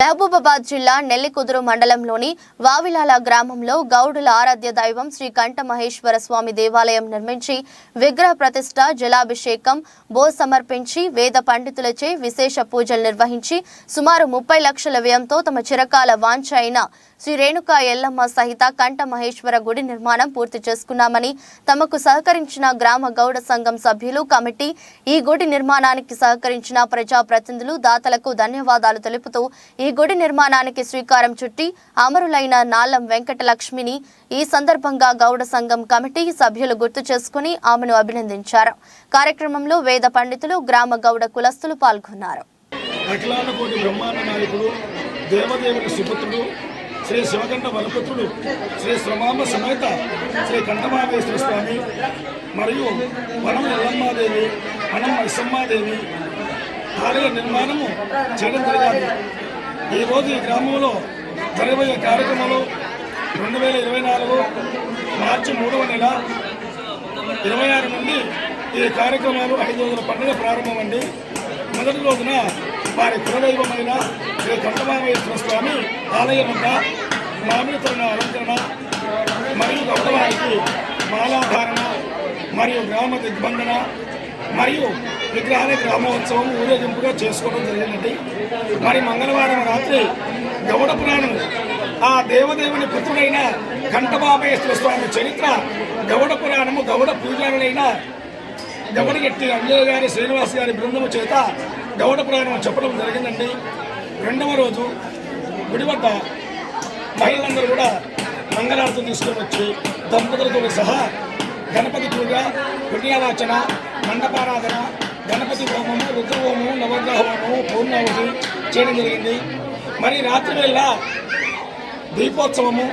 మహబూబాబాద్ జిల్లా నెల్లికుదురు మండలంలోని వావిలాల గ్రామంలో గౌడుల ఆరాధ్య దైవం శ్రీ కంఠ మహేశ్వర స్వామి దేవాలయం నిర్మించి విగ్రహ ప్రతిష్ఠ, జలాభిషేకం, బో సమర్పించి వేద పండితులచే విశేష పూజలు నిర్వహించి సుమారు 30 లక్షల వ్యయంతో తమ చిరకాల వాంఛ అయిన శ్రీ రేణుకా ఎల్లమ్మ సహిత కంఠ మహేశ్వర గుడి నిర్మాణం పూర్తి చేసుకున్నామని తమకు సహకరించిన గ్రామ గౌడ సంఘం సభ్యులు, కమిటీ, ఈ గుడి నిర్మాణానికి సహకరించిన ప్రజాప్రతినిధులు, దాతలకు ధన్యవాదాలు తెలుపుతూ ఈ గుడి నిర్మాణానికి శ్రీకారం చుట్టి అమరులైన నాలం వెంకటలక్ష్మిని ఈ సందర్భంగా గౌడ సంఘం కమిటీ సభ్యులు గుర్తు చేసుకుని ఆమెను అభినందించారు. కార్యక్రమంలో వేద పండితులు, గ్రామ గౌడ కులస్తులు పాల్గొన్నారు. శ్రీ శివకంఠ బలపుత్రుడు శ్రీ శ్రమాంబ సమేత శ్రీ కంఠమహేశ్వర స్వామి మరియు వనం ఎల్లమ్మాదేవి, వనం మైసమ్మాదేవి ఆలయ నిర్మాణము చేయడం జరిగింది. ఈరోజు ఈ గ్రామంలో జరగబోయే కార్యక్రమాలు 2024 మార్చి 3వ నెల 26 నుండి ఈ కార్యక్రమాలు 5 రోజుల పండుగ ప్రారంభమండి. మొదటి రోజున వారి కులదైవమైన శ్రీ కంఠమహేశ్వర స్వామి ఆలయం వద్ద మామిడి తోరణ అలంకరణ మరియు గౌడవారికి మాలాధారణ మరియు గ్రామ దిగ్బంధన మరియు విగ్రహాల గ్రామోత్సవం ఊరేగింపుగా చేసుకోవడం జరిగిందండి. మరి మంగళవారం రాత్రి గౌడ పురాణం ఆ దేవదేవుని పుత్రుడైన కంఠమహేశ్వర స్వామి చరిత్ర గౌడ పురాణము గౌడ పూజారులైన గౌడగట్టి అంజయ్య గారి, శ్రీనివాస్ గారి బృందము చేత గౌడ పురాణం చెప్పడం జరిగిందండి. రెండవ రోజు గుడి వద్ద మహిళలందరూ కూడా మంగళారతులు తీసుకొని వచ్చి దంపతులతో సహా గణపతి పూజ, పుణ్యవాచన, మండపారాధన, గణపతి హోమము, రుద్రహోమము, నవగ్రహ హోమము, పూర్ణావతి చేయడం జరిగింది. మరి రాత్రి వేళ దీపోత్సవము